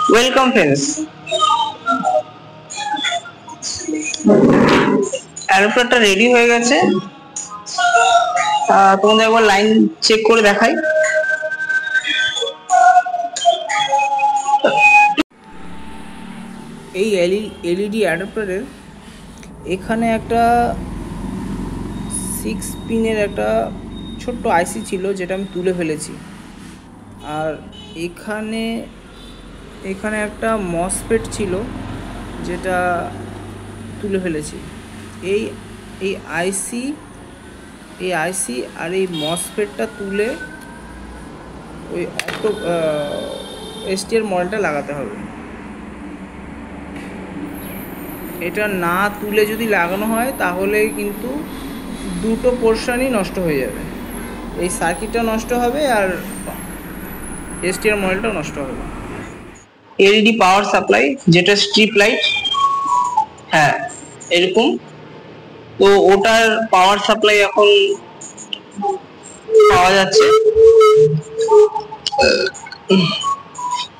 Welcome friends, অ্যাডাপ্টারটা ready হয়ে গেছে। তোমাদের একবার লাইন চেক করে দেখাই। এই এলইডি অ্যাডাপ্টারের এখানে একটা 6 পিনের একটা ছোট্ট আইসি ছিল, যেটা আমি তুলে ফেলেছি। আর এখানে একটা মসফেট ছিল, যেটা তুলে ফেলেছি। এই আইসি আর এই মসফেটটা তুলে ওই এসটিআর মডেলটা লাগাতে হবে। এটা না তুলে যদি লাগানো হয় তাহলে কিন্তু দুটো পোর্শনই নষ্ট হয়ে যাবে। এই সার্কিটটা নষ্ট হবে আর এসটিআর মডেলটাও নষ্ট হবে। এলইডি পাওয়ার সাপ্লাই, যেটা স্ট্রিপ লাইট, হ্যাঁ এরকম। তো ওটার পাওয়ার সাপ্লাই এখন পাওয়া যাচ্ছে,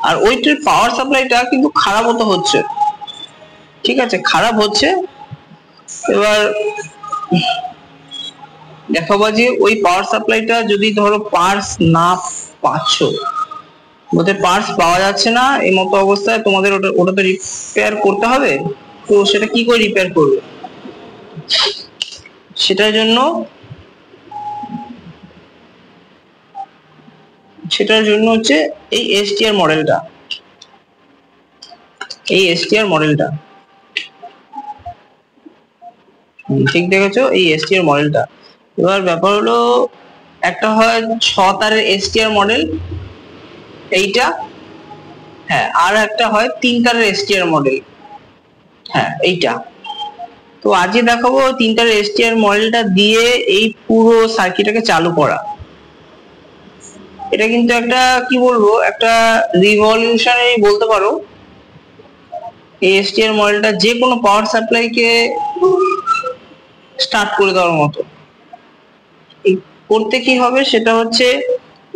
আর ওইটার পাওয়ার সাপ্লাইটা কিন্তু খারাপ মতো হচ্ছে। ঠিক আছে, খারাপ হচ্ছে। এবার দেখাবো যে ওই পাওয়ার সাপ্লাইটা যদি ধরো পার্স না পাচ্ছ, ওদের পার্স পাওয়া যাচ্ছে না, এই মতো অবস্থায় তোমাদের ওটা তো রিপেয়ার করতে হবে। তো সেটা কি করে রিপেয়ার করবে? সেটার জন্য হচ্ছে এই এসটিআর মডেলটা, ঠিক দেখেছো, এই এসটিআর মডেলটা। এবার ব্যাপার হলো, একটা হয় 6 তারের এসটিআর মডেল এইটা, হ্যাঁ, আর একটা হয় 3 তারের এসটিআর মডেল, হ্যাঁ এইটা। তো আজকে দেখাবো 3 তারের এসটিআর মডেলটা দিয়ে এই পুরো সার্কিটটাকে চালু করা। এটা কিন্তু একটা কি বলবো, একটা রিভলিউশনারি বলতে পারো। এই এসটিআর মডেলটা যে কোনো পাওয়ার সাপ্লাইকে স্টার্ট করে দেওয়ার মতো। করতে কি হবে সেটা হচ্ছে,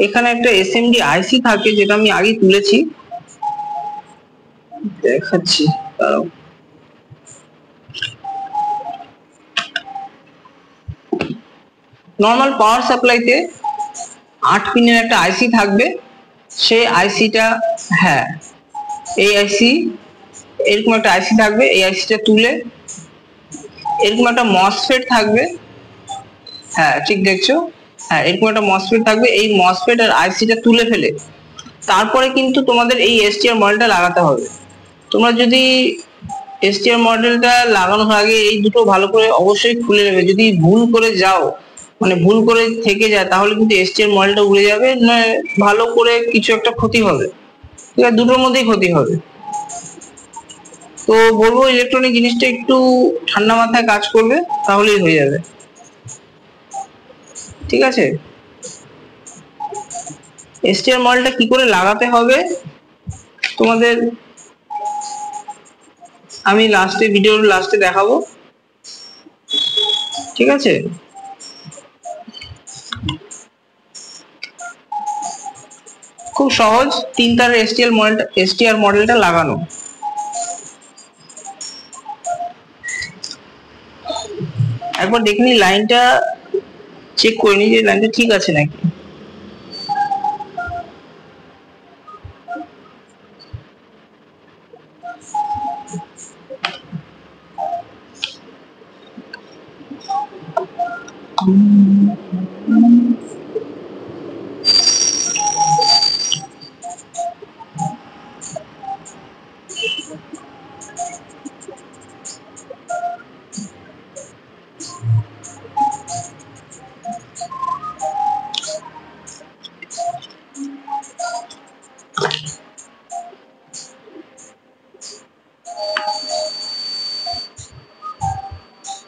এখানে একটা এসএমডি আইসি থাকে, যেটা আমি আগে তুলেছি, দেখাচ্ছি। নর্মাল পাওয়ার সাপ্লাইতে 8 পিনের একটা আইসি থাকবে। সেই আইসিটা, হ্যাঁ এই আইসি, এরকম একটা আইসি থাকবে। এই আইসিটা তুলে এরকম একটা মসফেট থাকবে, হ্যাঁ ঠিক দেখছো, হ্যাঁ এরকম একটা মসফেট থাকবে। এই মসফেট আর আইসিটা তুলে ফেলে তারপরে কিন্তু তোমাদের এই এসটিআর মডেলটা লাগাতে হবে। তোমরা যদি এসটিআর মডেলটা লাগানোর আগে এই দুটো ভালো করে অবশ্যই খুলে নেবে। যদি ভুল করে যাও, মানে ভুল করে থেকে যায়, তাহলে কিন্তু এসটিআর মডেলটা উড়ে যাবে, ভালো করে কিছু একটা ক্ষতি হবে। ঠিক আছে, দুটোর মধ্যেই ক্ষতি হবে। তো বলবো ইলেকট্রনিক জিনিসটা একটু ঠান্ডা মাথায় কাজ করবে, তাহলেই হয়ে যাবে। ঠিক আছে, এসটিআর মডেলটা কি করে লাগাতে হবে তোমাদের আমি ভিডিওর লাস্টে দেখাবো। ঠিক আছে, খুব সহজ 3 তারের এসটিআর মডেলটা লাগানো। একবার দেখে নি, লাইনটা চেক করে নি যে লাইনটা ঠিক আছে নাকি।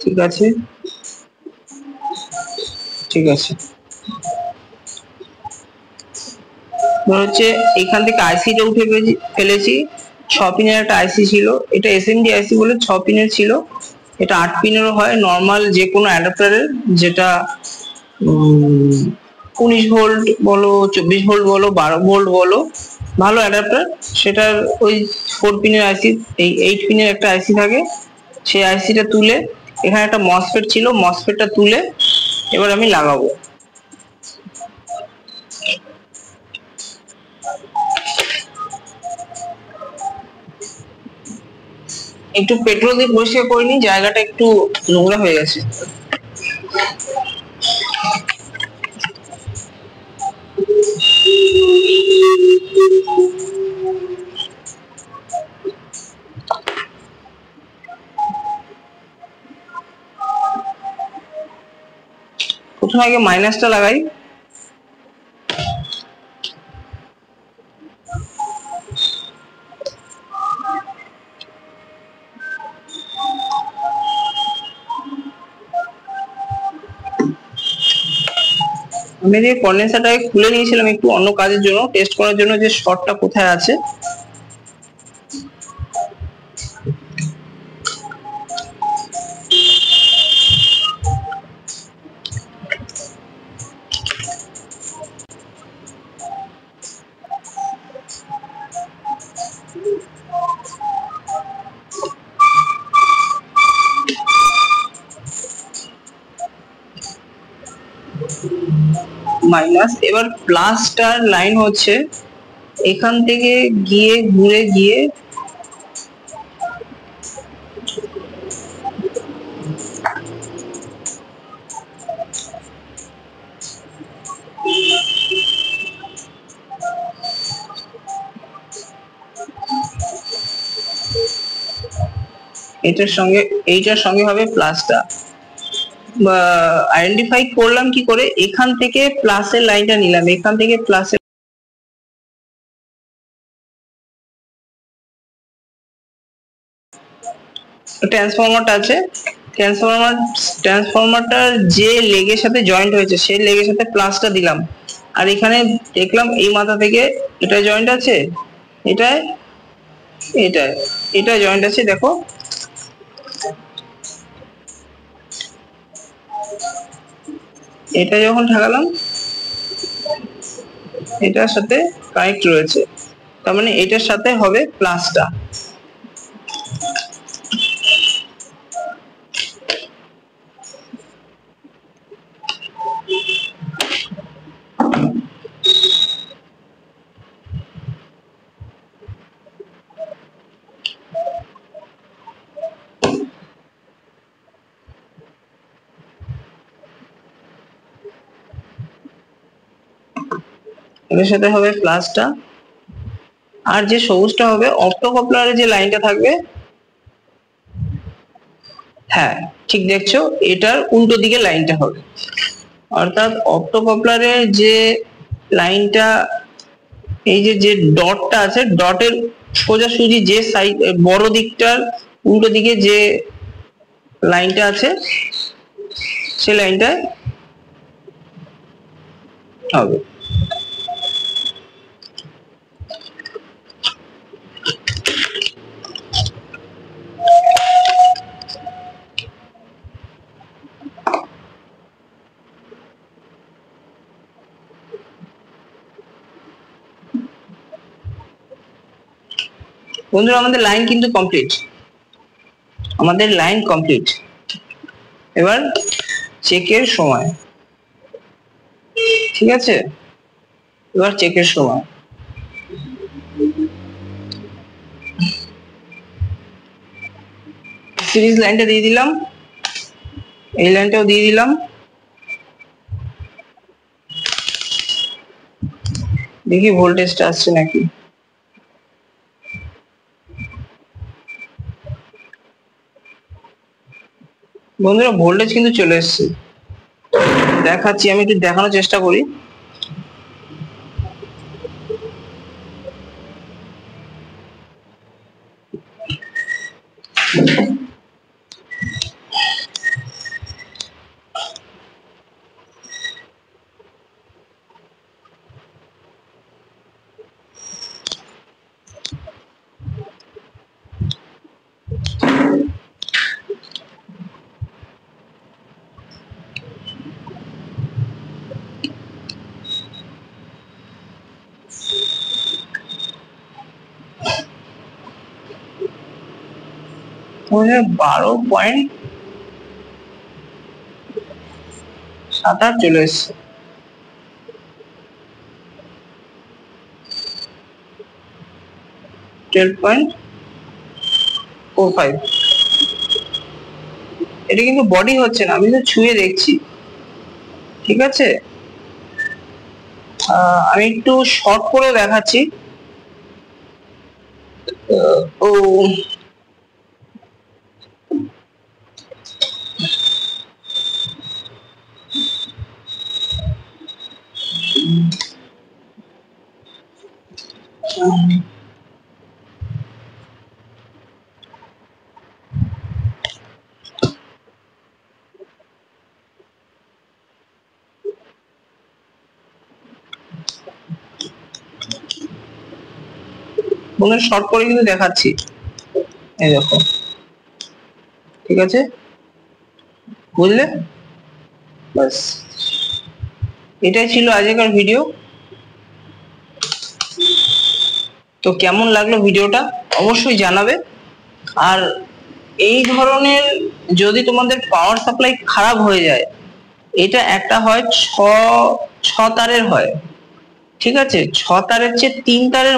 ঠিক আছে, ঠিক আছে। হচ্ছে এখান থেকে আইসিটা উঠে ফেলেছি। 6 পিনের একটা আইসি ছিল, এটা এসএমডি আইসি বলে 6 পিনের ছিল। এটা 8 পিনেরও হয়, নর্মাল যে কোনো অ্যাডাপ্টারের, যেটা 19 ভোল্ট বলো, 24 ভোল্ট বলো, 12 ভোল্ট বলো, ভালো অ্যাডাপ্টার, সেটার ওই 4 পিনের আইসি, এই 8 পিনের একটা আইসি থাকে, সেই আইসিটা তুলে এখানে একটা মসফেট ছিল, মসফেটটা তুলে এবার আমি লাগাবো। একটু পেট্রোল দিয়ে পরিষ্কার করে নিই, জায়গাটা একটু নোংরা হয়ে গেছে। প্রথমে আগে মাইনাসটা লাগাই। আমি যে কন্ডেন্সারটাকে খুলে নিয়েছিলাম একটু অন্য কাজের জন্য, টেস্ট করার জন্য যে শর্টটা কোথায় আছে। মাইনাস, এবার প্লাসটার লাইন হচ্ছে এখান থেকে গিয়ে ঘুরে গিয়ে এইটার সঙ্গে হবে প্লাসটা। আইডেন্টিফাই করলাম কি করে, এখান থেকে প্লাসের লাইনটা নিলাম, এখান থেকে প্লাসের ট্রান্সফরমারটা আছে, ট্রান্সফরমারটার যে লেগের সাথে জয়েন্ট হয়েছে সেই লেগের সাথে প্লাসটা দিলাম। আর এখানে দেখলাম এই মাথা থেকে এটা জয়েন্ট আছে, এটায় এটায় এটা জয়েন্ট আছে, দেখো এটা যখন ঠাকালাম এটার সাথে কানেক্ট রয়েছে, তার মানে এটার সাথে হবে প্লাসটা। এর সাথে হবে প্লাসটা, আর যে সবুজটা হবে অপ্টোকাপলারের যে লাইনটা থাকবে, হ্যাঁ ঠিক দেখছো, এটার উল্টো দিকে লাইনটা হবে। অর্থাৎ অপ্টোকাপলারের যে লাইনটা, এই যে ডটটা আছে, ডটের সোজাসুজি যে সাইড বড় দিকটার উল্টো দিকে যে লাইনটা আছে সেই লাইনটায় হবে। বন্ধুরা আমাদের লাইন কিন্তু কমপ্লিট, আমাদের লাইন কমপ্লিট। এবার চেকের সময়, ঠিক আছে, এবার চেকের সময়। সিরিজ লাইনটা দিয়ে দিলাম, এই লাইনটাও দিয়ে দিলাম, দেখি ভোল্টেজটা আসছে নাকি। বন্ধুরা ভোল্টেজ কিন্তু চলে এসছে, দেখাচ্ছি, আমি একটু দেখানোর চেষ্টা করি। 12.78 চলে এসছে। এটা কিন্তু বডি হচ্ছে না, আমি তো ছুঁয়ে দেখছি। ঠিক আছে, আমি একটু শর্ট করে দেখাচ্ছি। ও শর্ট করে কিন্তু দেখাচ্ছি, এই দেখো। ঠিক আছে, বুঝলে? বাস, এটাই ছিল আজকের ভিডিও। তো কেমন লাগলো ভিডিওটা অবশ্যই জানাবে। আর এই ধরনের যদি তোমাদের পাওয়ার সাপ্লাই খারাপ হয়ে যায়, এটা একটা হয় ছ তারের হয়। ঠিক আছে, 6 তারের চেয়ে 3 তারের